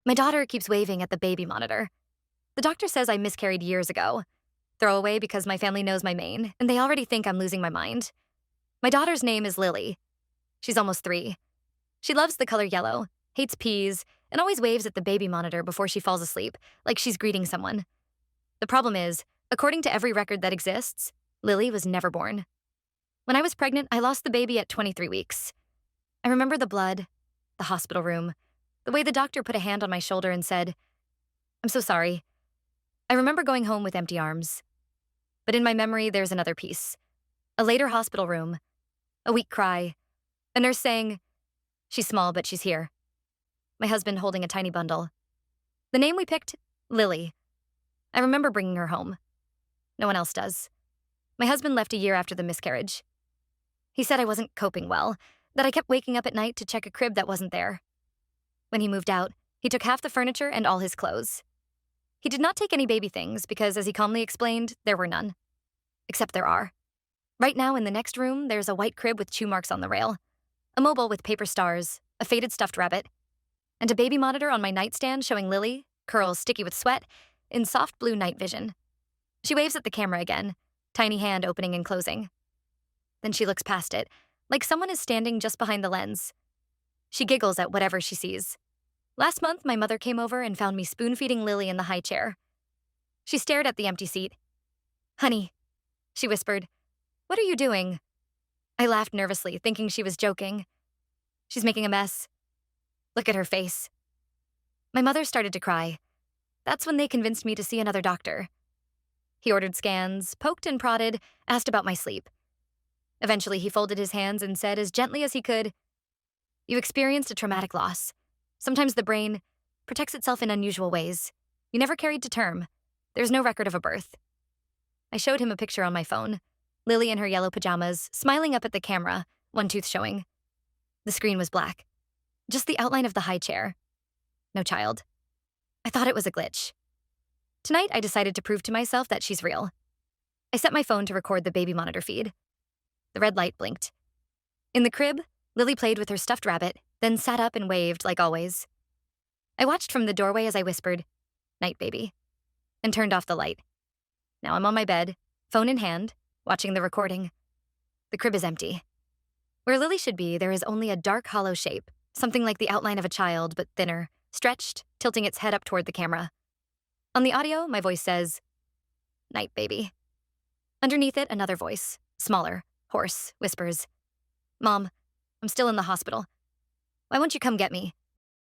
My daughter keeps waving at the baby monitor. The doctor says I miscarried years ago. Throwaway because my family knows my mane, and they already think I'm losing my mind. My daughter's name is Lily. She's almost 3. She loves the color yellow, hates peas, and always waves at the baby monitor before she falls asleep, like she's greeting someone. The problem is, according to every record that exists, Lily was never born. When I was pregnant, I lost the baby at 23 weeks. I remember the blood, the hospital room, the way the doctor put a hand on my shoulder and said, "I'm so sorry." I remember going home with empty arms. But in my memory, there's another piece. A later hospital room, a weak cry, a nurse saying, "She's small, but she's here." My husband holding a tiny bundle. The name we picked, Lily. I remember bringing her home. No one else does. My husband left a year after the miscarriage. He said I wasn't coping well, that I kept waking up at night to check a crib that wasn't there. When he moved out, he took half the furniture and all his clothes. He did not take any baby things because, as he calmly explained, there were none. Except there are. Right now in the next room, there's a white crib with chew marks on the rail, a mobile with paper stars, a faded stuffed rabbit, and a baby monitor on my nightstand showing Lily, curls sticky with sweat, in soft blue night vision. She waves at the camera again, tiny hand opening and closing. Then she looks past it, like someone is standing just behind the lens. She giggles at whatever she sees. Last month, my mother came over and found me spoon-feeding Lily in the high chair. She stared at the empty seat. "Honey," she whispered, "what are you doing?" I laughed nervously, thinking she was joking. "She's making a mess. Look at her face." My mother started to cry. That's when they convinced me to see another doctor. He ordered scans, poked and prodded, asked about my sleep. Eventually, he folded his hands and said as gently as he could, "You experienced a traumatic loss. Sometimes the brain protects itself in unusual ways. You never carried to term. There's no record of a birth." I showed him a picture on my phone. Lily in her yellow pajamas, smiling up at the camera, one tooth showing. The screen was black. Just the outline of the high chair. No child. I thought it was a glitch. Tonight, I decided to prove to myself that she's real. I set my phone to record the baby monitor feed. The red light blinked. In the crib, Lily played with her stuffed rabbit, then sat up and waved like always. I watched from the doorway as I whispered, "Night, baby," and turned off the light. Now I'm on my bed, phone in hand, watching the recording. The crib is empty. Where Lily should be, there is only a dark, hollow shape, something like the outline of a child, but thinner, stretched, tilting its head up toward the camera. On the audio, my voice says, "Night, baby." Underneath it, another voice, smaller, hoarse, whispers, "Mom, I'm still in the hospital. Why won't you come get me?